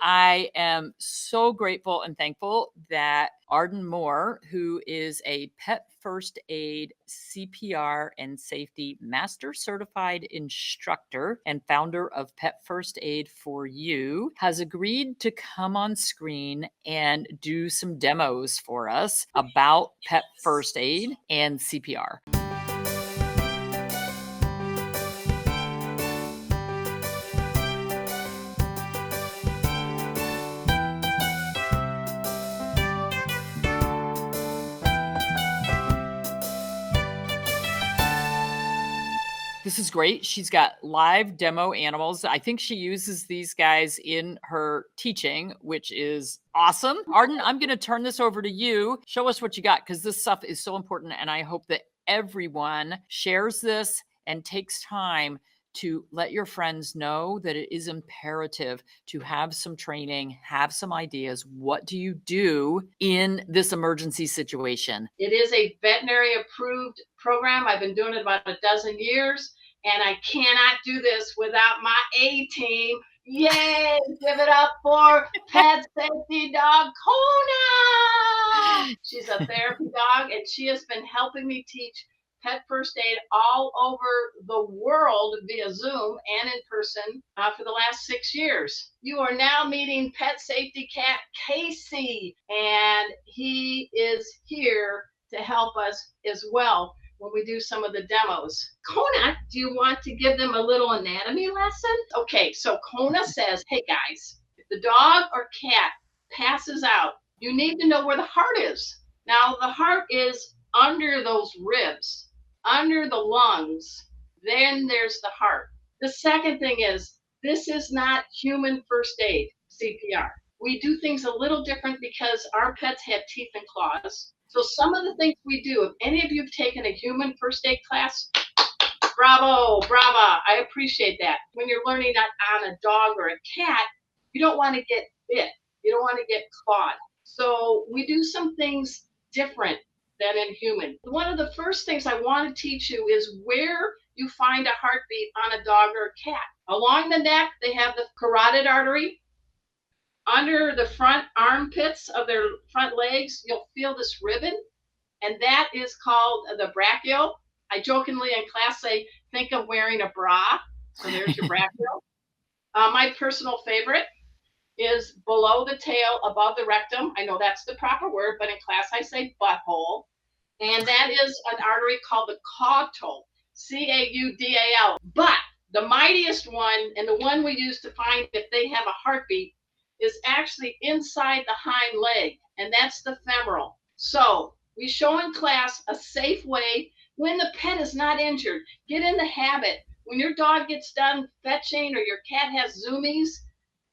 I am so grateful and thankful that Arden Moore, who is a pet first aid CPR and safety master certified instructor and founder of Pet First Aid for You, has agreed to come on screen and do some demos for us about pet first aid and CPR. This is great. She's got live demo animals. I think she uses these guys in her teaching, which is awesome. Arden, I'm going to turn this over to you. Show us what you got, because this stuff is so important. And I hope that everyone shares this and takes time to let your friends know that it is imperative to have some training, have some ideas. What do you do in this emergency situation? It is a veterinary approved program. I've been doing it about a dozen years, and I cannot do this without my A team. Yay! Give it up for pet safety dog Kona. She's a therapy dog, and she has been helping me teach pet first aid all over the world via Zoom and in person for the last 6 years. You are now meeting pet safety cat Casey, and he is here to help us as well when we do some of the demos. Kona, do you want to give them a little anatomy lesson? Okay, so Kona says, hey guys, if the dog or cat passes out, you need to know where the heart is. Now, the heart is under those ribs, under the lungs, then there's the heart. The second thing is, this is not human first aid, CPR. We do things a little different because our pets have teeth and claws. So some of the things we do, if any of you have taken a human first aid class, bravo, brava, I appreciate that. When you're learning on a dog or a cat, you don't want to get bit. You don't want to get clawed. So we do some things different than in human. One of the first things I want to teach you is where you find a heartbeat on a dog or a cat. Along the neck, they have the carotid artery. Under the front armpits of their front legs, you'll feel this ribbon, and that is called the brachial. I jokingly in class say, think of wearing a bra. So there's your brachial. My personal favorite is below the tail, above the rectum. I know that's the proper word, but in class I say butthole. And that is an artery called the caudal, C-A-U-D-A-L. But the mightiest one, and the one we use to find if they have a heartbeat, is actually inside the hind leg, and that's the femoral. So we show in class a safe way when the pet is not injured. Get in the habit. When your dog gets done fetching or your cat has zoomies,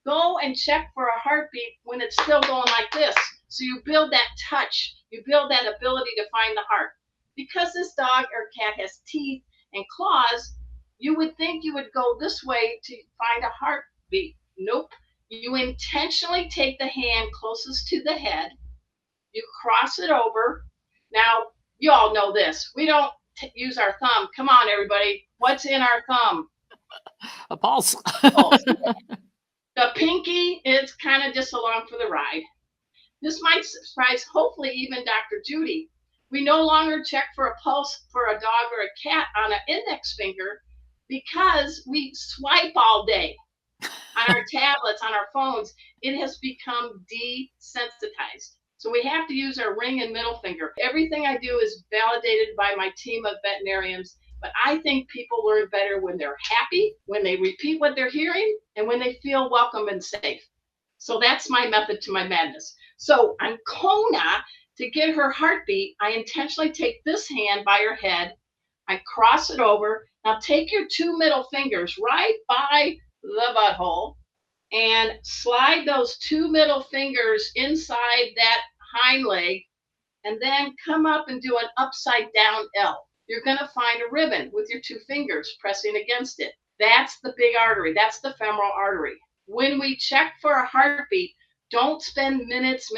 go and check for a heartbeat when it's still going like this. So you build that touch, you build that ability to find the heart. Because this dog or cat has teeth and claws, you would think you would go this way to find a heartbeat. Nope. You intentionally take the hand closest to the head, you cross it over. Now, you all know this. We don't use our thumb. Come on, everybody. What's in our thumb? A pulse. The pinky is kind of just along for the ride. This might surprise, hopefully, even Dr. Judy. We no longer check for a pulse for a dog or a cat on an index finger because we swipe all day. On our tablets, on our phones, it has become desensitized. So we have to use our ring and middle finger. Everything I do is validated by my team of veterinarians, but I think people learn better when they're happy, when they repeat what they're hearing, and when they feel welcome and safe. So that's my method to my madness. So on Kona, to get her heartbeat, I intentionally take this hand by her head, I cross it over. Now take your two middle fingers right by the butthole and slide those two middle fingers inside that hind leg, and then come up and do an upside down L. You're going to find a ribbon with your two fingers pressing against it. That's the big artery. That's the femoral artery. When we check for a heartbeat, don't spend minutes.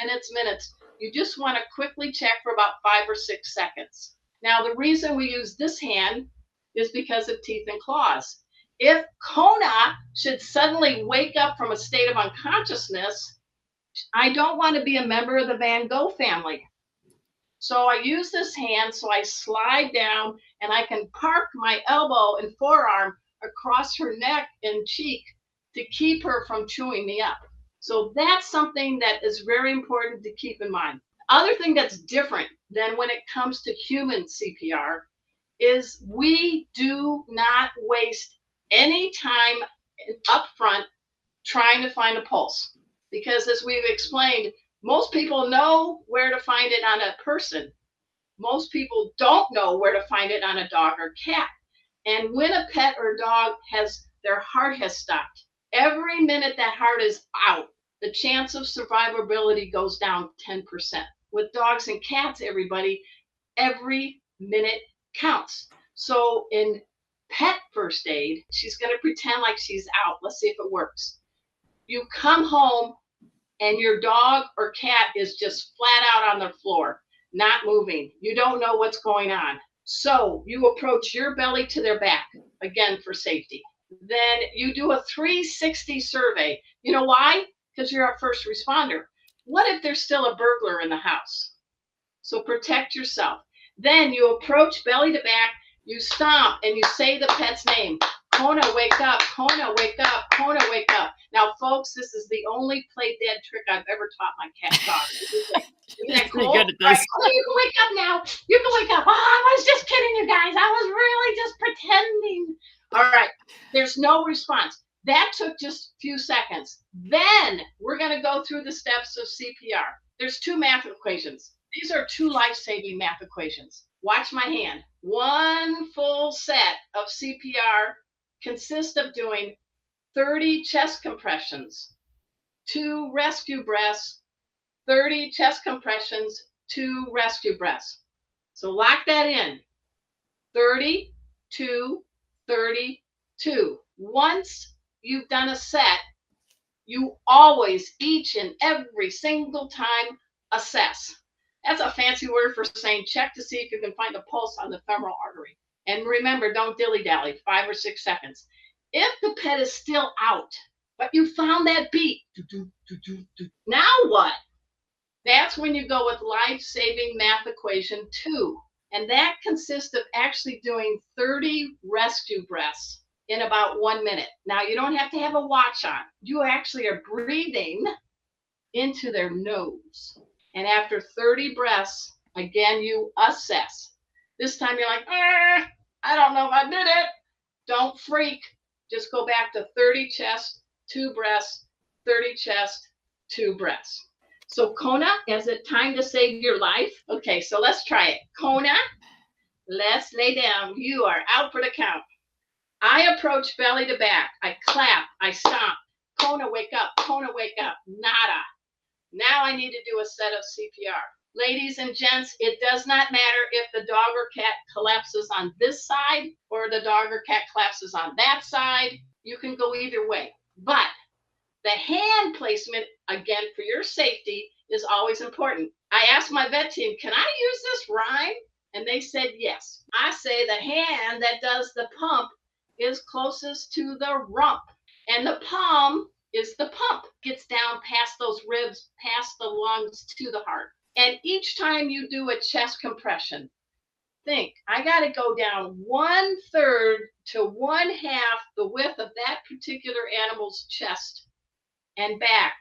You just want to quickly check for about 5 or 6 seconds. Now, the reason we use this hand is because of teeth and claws. If Kona should suddenly wake up from a state of unconsciousness, I don't want to be a member of the Van Gogh family. So I use this hand, so I slide down and I can park my elbow and forearm across her neck and cheek to keep her from chewing me up. So that's something that is very important to keep in mind. Other thing that's different than when it comes to human CPR is we do not waste any time up front trying to find a pulse. Because as we've explained, most people know where to find it on a person. Most people don't know where to find it on a dog or cat. And when a pet or dog has their heart has stopped, every minute that heart is out, the chance of survivability goes down 10%. With dogs and cats, everybody, every minute counts. So in pet first aid, she's going to pretend like she's out. Let's see if it works. You come home and your dog or cat is just flat out on the floor, not moving. You don't know what's going on. So you approach your belly to their back, again for safety. Then you do a 360 survey. You know why? Because you're a first responder. What if there's still a burglar in the house? So protect yourself. Then you approach belly to back, you stomp, and you say the pet's name. Kona, wake up. Kona, wake up. Kona, wake up. Now, folks, this is the only play dead trick I've ever taught my cat dog. Isn't that cool? Good at this. Right. Oh, you can wake up now. You can wake up. Oh, I was just kidding, you guys. I was really just pretending. All right. There's no response. That took just a few seconds. Then we're going to go through the steps of CPR. There's two math equations. These are two life-saving math equations. Watch my hand. One full set of CPR consists of doing 30 chest compressions, 2 rescue breaths, 30 chest compressions, 2 rescue breaths. So lock that in. 32, 32. Once you've done a set, you always, each and every single time, assess. That's a fancy word for saying check to see if you can find a pulse on the femoral artery. And remember, don't dilly-dally, 5 or 6 seconds. If the pet is still out, but you found that beat, now what? That's when you go with life-saving math equation 2. And that consists of actually doing 30 rescue breaths in about 1 minute. Now, you don't have to have a watch on. You actually are breathing into their nose. And after 30 breaths, again, you assess. This time you're like, I don't know if I did it. Don't freak. Just go back to 30 chest, 2 breaths, 30 chest, 2 breaths. So Kona, is it time to save your life? Okay, so let's try it. Kona, let's lay down. You are out for the count. I approach belly to back. I clap. I stomp. Kona, wake up. Kona, wake up. Nada. Now I need to do a set of CPR. Ladies and gents, it does not matter if the dog or cat collapses on this side or the dog or cat collapses on that side. You can go either way. But the hand placement, again, for your safety, is always important. I asked my vet team, can I use this rhyme? And they said yes. I say the hand that does the pump is closest to the rump. And the palm is the pump. Gets down past those ribs, past the lungs to the heart. And each time you do a chest compression, think, I got to go down 1/3 to 1/2 the width of that particular animal's chest and back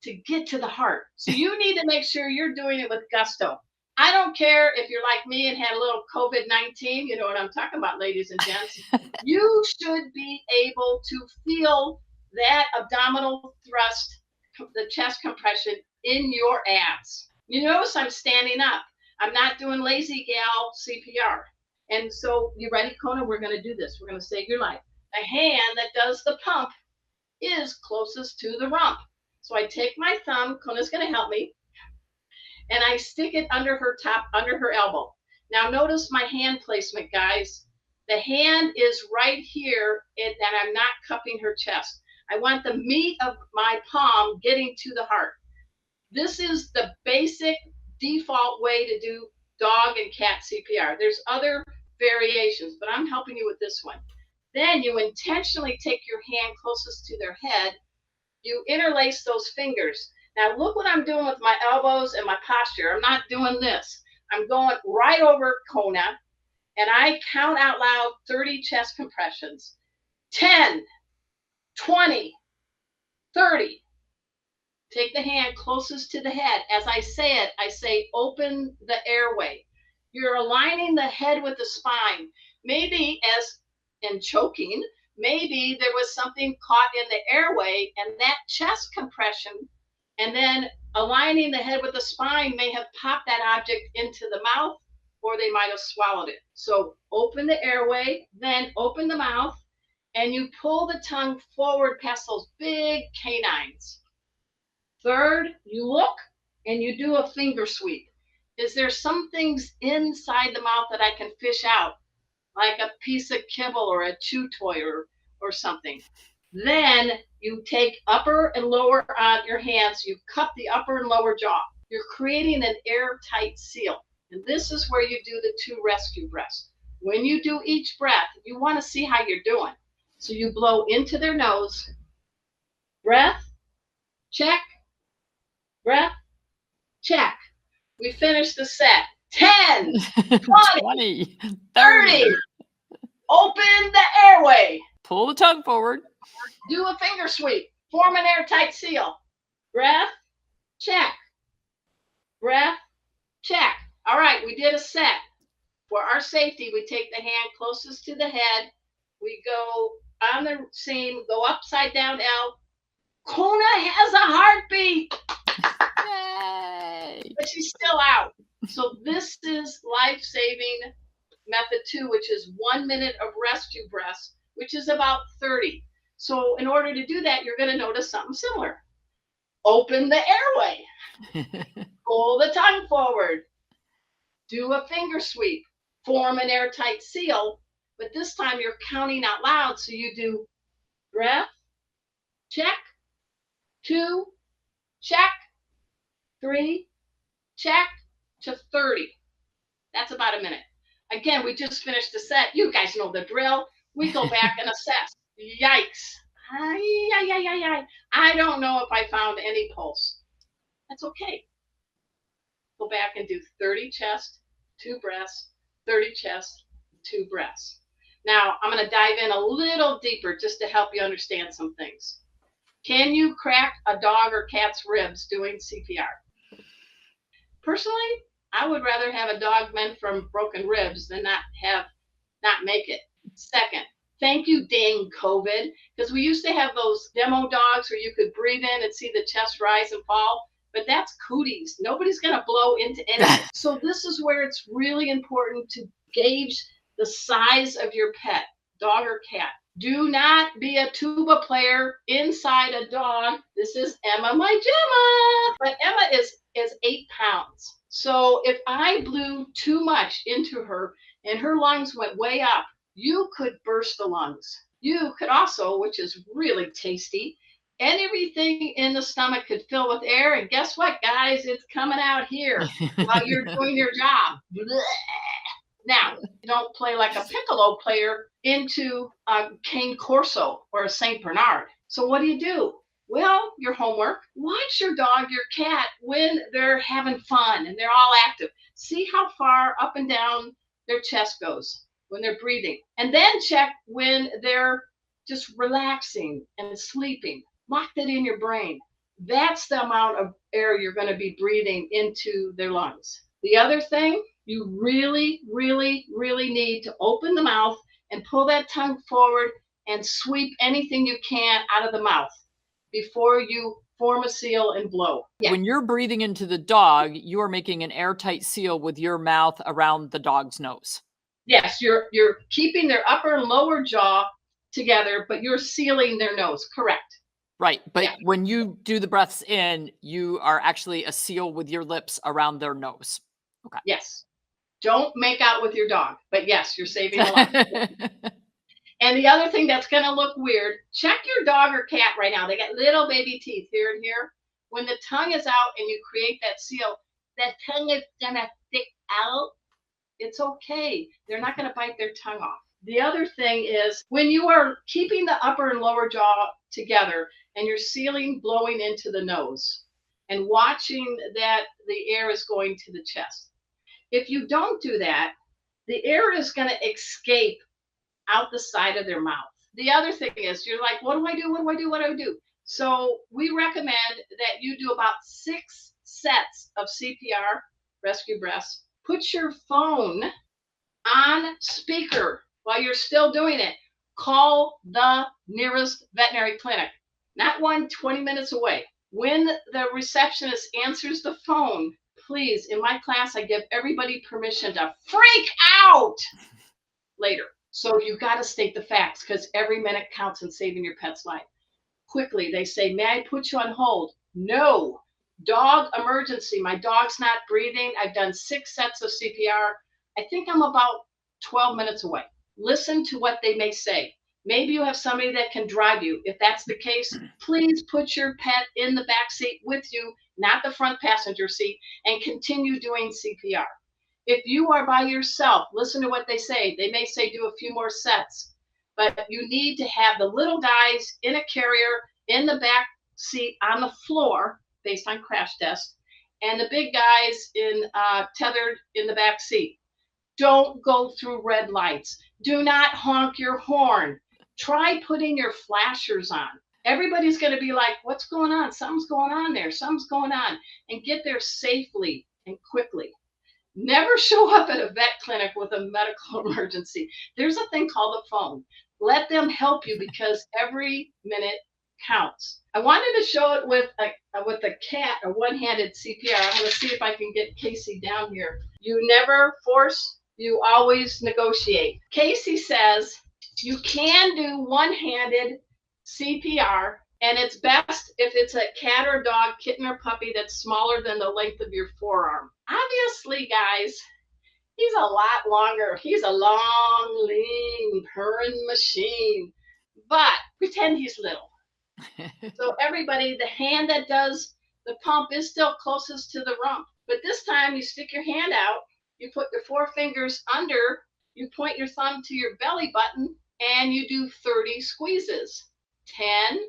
to get to the heart. So you need to make sure you're doing it with gusto. I don't care if you're like me and had a little COVID-19, you know what I'm talking about, ladies and gents. You should be able to feel that abdominal thrust, the chest compression in your abs. You notice I'm standing up. I'm not doing lazy gal CPR. And so you ready, Kona? We're going to do this. We're going to save your life. The hand that does the pump is closest to the rump. So I take my thumb, Kona's going to help me, and I stick it under her elbow. Now notice my hand placement, guys. The hand is right here, and I'm not cupping her chest. I want the meat of my palm getting to the heart. This is the basic default way to do dog and cat CPR. There's other variations, but I'm helping you with this one. Then you intentionally take your hand closest to their head. You interlace those fingers. Now look what I'm doing with my elbows and my posture. I'm not doing this. I'm going right over Kona, and I count out loud 30 chest compressions. 10, 20, 30. Take the hand closest to the head. As I say it, I say open the airway. You're aligning the head with the spine. Maybe as in choking, maybe there was something caught in the airway, and that chest compression and then aligning the head with the spine may have popped that object into the mouth, or they might have swallowed it. So open the airway, then open the mouth, and you pull the tongue forward past those big canines. Third, you look and you do a finger sweep. Is there some things inside the mouth that I can fish out, like a piece of kibble or a chew toy or something? Then you take upper and lower on your hands. You cup the upper and lower jaw. You're creating an airtight seal. And this is where you do the 2 rescue breaths. When you do each breath, you want to see how you're doing. So you blow into their nose, breath, check, breath, check. We finished the set. 10, 20, 30. Open the airway. Pull the tongue forward. Do a finger sweep. Form an airtight seal. Breath, check. Breath, check. All right, we did a set. For our safety, we take the hand closest to the head. We go on the seam, go upside down L. Kona has a heartbeat. Yay! But she's still out. So this is life-saving method 2, which is 1 minute of rescue breaths, which is about 30. So in order to do that, you're going to notice something similar. Open the airway. Pull the tongue forward. Do a finger sweep. Form an airtight seal. But this time you're counting out loud. So you do breath, check, 2, check, 3, check, to 30. That's about a minute. Again, we just finished the set. You guys know the drill. We go back and assess. Yikes. I don't know if I found any pulse. That's okay. Go back and do 30 chest, 2 breaths, 30 chest, 2 breaths. Now, I'm going to dive in a little deeper just to help you understand some things. Can you crack a dog or cat's ribs doing CPR? Personally, I would rather have a dog meant from broken ribs than not make it. Second, thank you, dang COVID, because we used to have those demo dogs where you could breathe in and see the chest rise and fall, but that's cooties. Nobody's going to blow into anything. So this is where it's really important to gauge the size of your pet, dog or cat. Do not be a tuba player inside a dog. This is Emma, my Gemma. But Emma is 8 pounds. So if I blew too much into her and her lungs went way up, you could burst the lungs. You could also, which is really tasty, everything in the stomach could fill with air. And guess what, guys? It's coming out here while you're doing your job. Blech. Now, don't play like a piccolo player into a cane corso or a St. Bernard. So what do? Well, your homework, watch your dog, your cat, when they're having fun and they're all active. See how far up and down their chest goes when they're breathing. And then check when they're just relaxing and sleeping. Lock that in your brain. That's the amount of air you're going to be breathing into their lungs. The other thing, you really, really, really need to open the mouth and pull that tongue forward and sweep anything you can out of the mouth before you form a seal and blow. Yeah. When you're breathing into the dog, you are making an airtight seal with your mouth around the dog's nose. Yes, you're keeping their upper and lower jaw together, but you're sealing their nose. Correct. Right. But yeah, when you do the breaths in, you are actually a seal with your lips around their nose. Okay. Yes. Don't make out with your dog, but yes, you're saving a life. And the other thing that's going to look weird, check your dog or cat right now. They got little baby teeth here and here. When the tongue is out and you create that seal, that tongue is going to stick out. It's okay. They're not going to bite their tongue off. The other thing is when you are keeping the upper and lower jaw together and you're sealing, blowing into the nose and watching that the air is going to the chest. If you don't do that, the air is going to escape out the side of their mouth. The other thing is you're like, what do I do? What do I do? What do I do? So we recommend that you do about 6 sets of CPR, rescue breaths. Put your phone on speaker while you're still doing it. Call the nearest veterinary clinic, not one 20 minutes away. When the receptionist answers the phone, please, in my class, I give everybody permission to freak out later. So you got to state the facts because every minute counts in saving your pet's life. Quickly, they say, may I put you on hold? No. Dog emergency. My dog's not breathing. I've done 6 sets of CPR. I think I'm about 12 minutes away. Listen to what they may say. Maybe you have somebody that can drive you. If that's the case, please put your pet in the back seat with you, not the front passenger seat, and continue doing CPR. If you are by yourself, listen to what they say. They may say do a few more sets, but you need to have the little guys in a carrier in the back seat on the floor based on crash test, and the big guys in tethered in the back seat. Don't go through red lights. Do not honk your horn. Try putting your flashers on. Everybody's going to be like, what's going on? Something's going on there. Something's going on. And get there safely and quickly. Never show up at a vet clinic with a medical emergency. There's a thing called a phone. Let them help you because every minute counts. I wanted to show it with a cat, a one-handed CPR. I'm going to see if I can get Casey down here. You never force, you always negotiate. Casey says you can do one-handed CPR, and it's best if it's a cat or dog, kitten or puppy that's smaller than the length of your forearm. Obviously, guys, he's a lot longer. He's a long, lean, purring machine, but pretend he's little. So everybody, the hand that does the pump is still closest to the rump. But this time you stick your hand out, you put your 4 fingers under, you point your thumb to your belly button, and you do 30 squeezes. 10,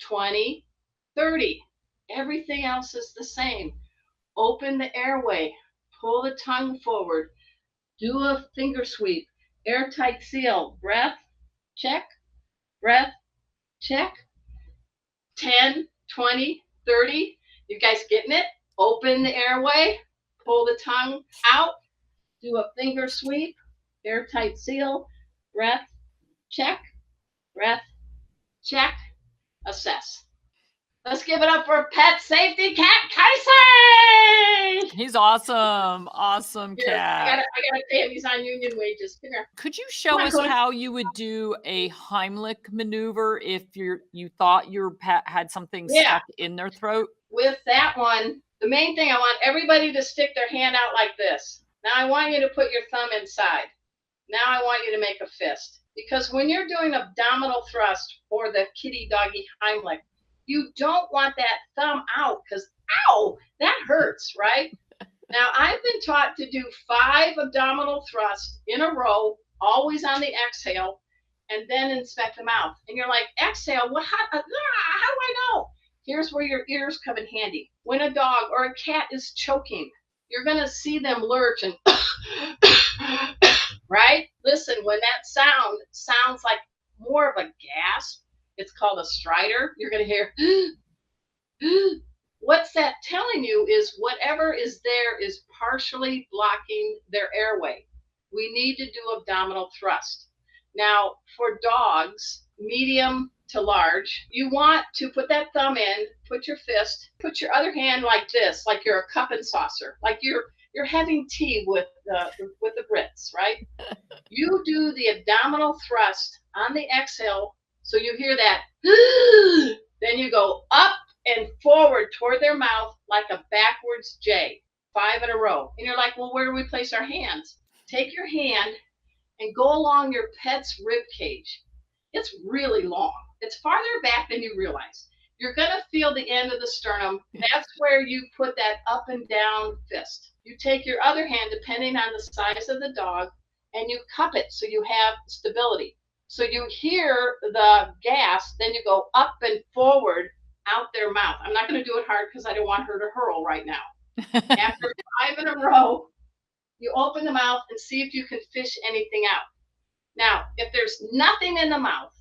20, 30. Everything else is the same. Open the airway, pull the tongue forward, do a finger sweep, airtight seal, breath, check, breath, check. 10, 20, 30. You guys getting it? Open the airway, pull the tongue out, do a finger sweep, airtight seal, breath, check, breath, check, assess. Let's give it up for Pet Safety Cat Casey! He's awesome. Awesome cat. I gotta pay him. He's on union wages. Come here. Could you show us how you would do a Heimlich maneuver if you thought your pet had something stuck in their throat? With that one, the main thing, I want everybody to stick their hand out like this. Now I want you to put your thumb inside. Now I want you to make a fist. Because when you're doing abdominal thrust or the kitty doggy Heimlich, you don't want that thumb out because, ow, that hurts, right? Now, I've been taught to do 5 abdominal thrusts in a row, always on the exhale, and then inspect the mouth. And you're like, exhale, how do I know? Here's where your ears come in handy. When a dog or a cat is choking, you're going to see them lurch and, right? Listen, when that sound sounds like more of a gasp, it's called a stridor. You're going to hear, what's that telling you is whatever is there is partially blocking their airway. We need to do abdominal thrust. Now, for dogs, medium to large, you want to put that thumb in, put your fist, put your other hand like this, like you're a cup and saucer, like you're having tea with the Brits, right? You do the abdominal thrust on the exhale. So you hear that, then you go up and forward toward their mouth like a backwards J, 5 in a row. And you're like, well, where do we place our hands? Take your hand and go along your pet's rib cage. It's really long. It's farther back than you realize. You're going to feel the end of the sternum. That's where you put that up and down fist. You take your other hand, depending on the size of the dog, and you cup it so you have stability. So you hear the gas, then you go up and forward out their mouth. I'm not going to do it hard because I don't want her to hurl right now. After 5 in a row, you open the mouth and see if you can fish anything out. Now, if there's nothing in the mouth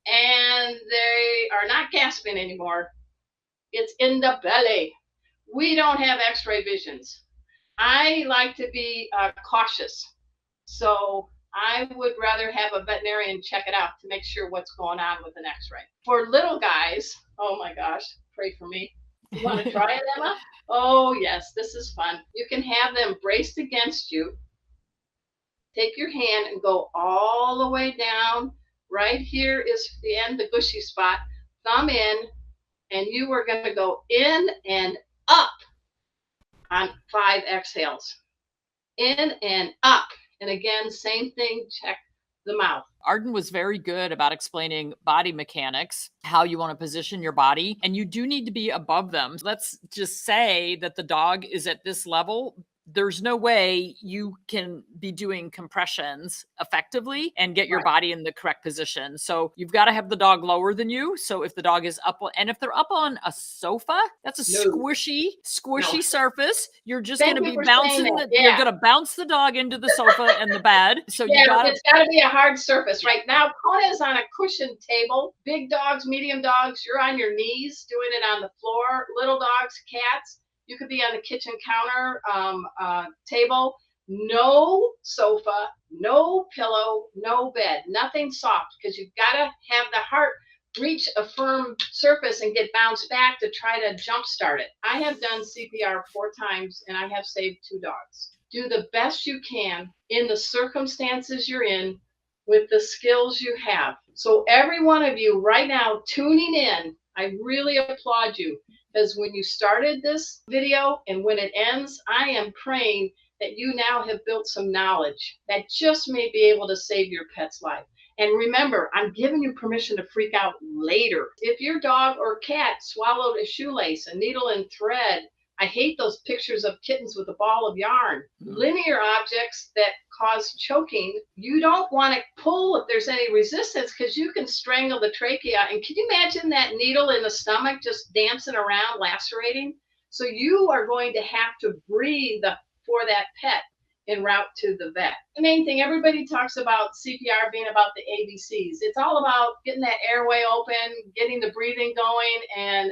and they are not gasping anymore, it's in the belly. We don't have x-ray visions. I like to be cautious. So I would rather have a veterinarian check it out to make sure what's going on with an x-ray. For little guys, oh my gosh, pray for me. You want to try it, Emma? Oh yes, this is fun. You can have them braced against you. Take your hand and go all the way down. Right here is the end, the gushy spot. Thumb in, and you are going to go in and up on 5 exhales. In and up. And again, same thing, check the mouth. Arden was very good about explaining body mechanics, how you want to position your body, and you do need to be above them. Let's just say that the dog is at this level. There's no way you can be doing compressions effectively and get your body in the correct position. So you've got to have the dog lower than you. So if the dog is up, and if they're up on a sofa, that's a squishy surface. You're just going to be bouncing. You're going to bounce the dog into the sofa and the bed. So it's got to be a hard surface. Right now, Kona is on a cushion table. Big dogs, medium dogs, you're on your knees doing it on the floor. Little dogs, cats, you could be on the kitchen counter table. No sofa, no pillow, no bed, nothing soft, because you've got to have the heart reach a firm surface and get bounced back to try to jumpstart it. I have done CPR 4 times and I have saved 2 dogs. Do the best you can in the circumstances you're in with the skills you have. So every one of you right now tuning in, I really applaud you, because when you started this video and when it ends, I am praying that you now have built some knowledge that just may be able to save your pet's life. And remember, I'm giving you permission to freak out later. If your dog or cat swallowed a shoelace, a needle and thread, I hate those pictures of kittens with a ball of yarn. Linear objects that cause choking, you don't want to pull if there's any resistance, because you can strangle the trachea. And can you imagine that needle in the stomach just dancing around, lacerating? So you are going to have to breathe for that pet en route to the vet. The main thing, everybody talks about CPR being about the ABCs. It's all about getting that airway open, getting the breathing going, and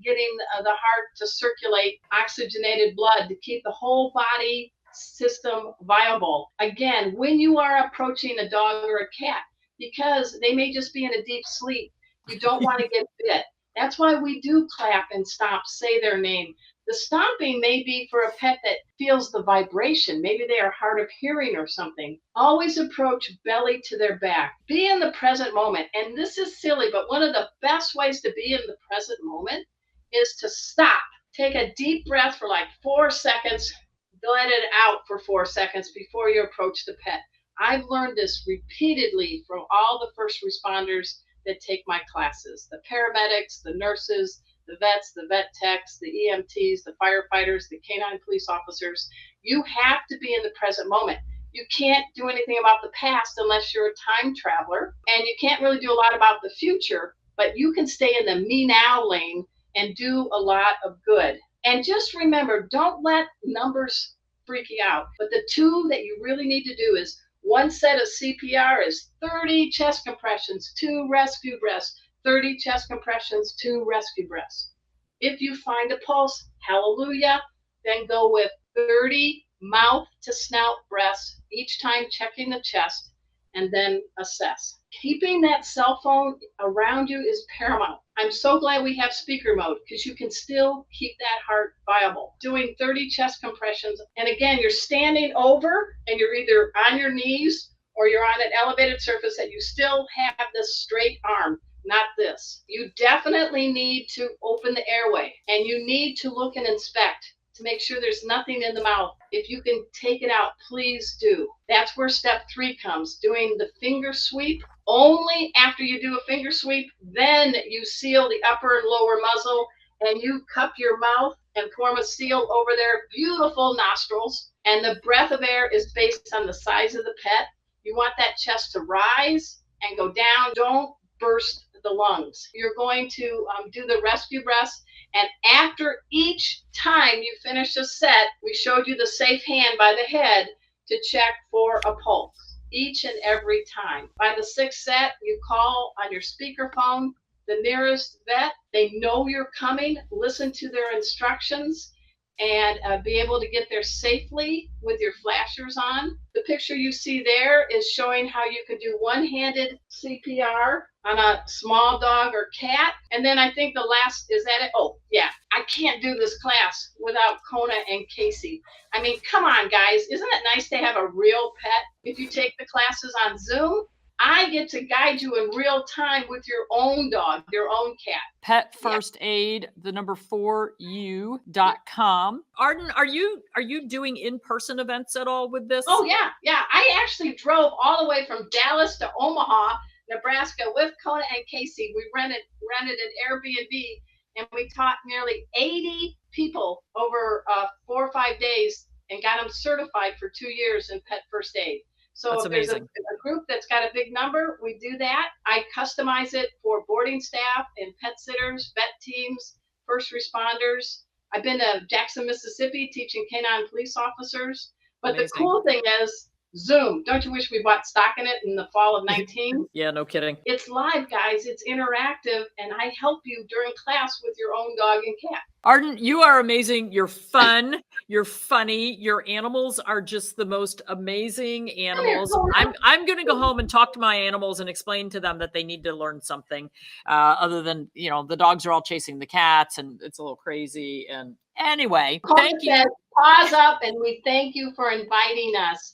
getting the heart to circulate oxygenated blood to keep the whole body system viable. Again, when you are approaching a dog or a cat, because they may just be in a deep sleep, you don't want to get bit. That's why we do clap and stomp, say their name. The stomping may be for a pet that feels the vibration. Maybe they are hard of hearing or something. Always approach belly to their back. Be in the present moment. And this is silly, but one of the best ways to be in the present moment is to stop. Take a deep breath for like 4 seconds. Let it out for 4 seconds before you approach the pet. I've learned this repeatedly from all the first responders that take my classes. The paramedics, the nurses, the vets, the vet techs, the EMTs, the firefighters, the canine police officers. You have to be in the present moment. You can't do anything about the past unless you're a time traveler, and you can't really do a lot about the future, but you can stay in the me now lane and do a lot of good. And just remember, don't let numbers freak you out. But the 2 that you really need to do is 1 set of CPR is 30 chest compressions, 2 rescue breaths, 30 chest compressions, 2 rescue breaths. If you find a pulse, hallelujah, then go with 30 mouth to snout breaths, each time checking the chest, and then assess. Keeping that cell phone around you is paramount. I'm so glad we have speaker mode, because you can still keep that heart viable. Doing 30 chest compressions, and again, you're standing over and you're either on your knees or you're on an elevated surface that you still have this straight arm. Not this. You definitely need to open the airway, and you need to look and inspect to make sure there's nothing in the mouth. If you can take it out, please do. That's where step 3 comes, doing the finger sweep. Only after you do a finger sweep, then you seal the upper and lower muzzle, and you cup your mouth and form a seal over their beautiful nostrils. And the breath of air is based on the size of the pet. You want that chest to rise and go down. Don't burst the lungs. You're going to do the rescue breaths. And after each time you finish a set, we showed you the safe hand by the head to check for a pulse each and every time. By the sixth set, you call on your speakerphone the nearest vet. They know you're coming. Listen to their instructions and be able to get there safely with your flashers on. The picture you see there is showing how you can do one-handed CPR on a small dog or cat. And then I think the last, is that it? Oh, yeah. I can't do this class without Kona and Casey. I mean, come on, guys. Isn't it nice to have a real pet? If you take the classes on Zoom, I get to guide you in real time with your own dog, your own cat. Pet First Aid, the number 4u.com. Arden, are you doing in-person events at all with this? Oh, yeah. Yeah. I actually drove all the way from Dallas to Omaha, Nebraska with Kona and Casey. We rented an Airbnb and we taught nearly 80 people over 4 or 5 days and got them certified for 2 years in Pet First Aid. So that's if there's a group that's got a big number, we do that. I customize it for boarding staff and pet sitters, vet teams, first responders. I've been to Jackson, Mississippi teaching canine police officers. But amazing. The cool thing is Zoom. Don't you wish we bought stock in it in the fall of 19? Yeah, no kidding. It's live, guys. It's interactive, and I help you during class with your own dog and cat. Arden, you are amazing. You're fun. You're funny. Your animals are just the most amazing animals. I'm going to go home and talk to my animals and explain to them that they need to learn something other than, the dogs are all chasing the cats and it's a little crazy. And anyway, thank you. Pause up, and we thank you for inviting us.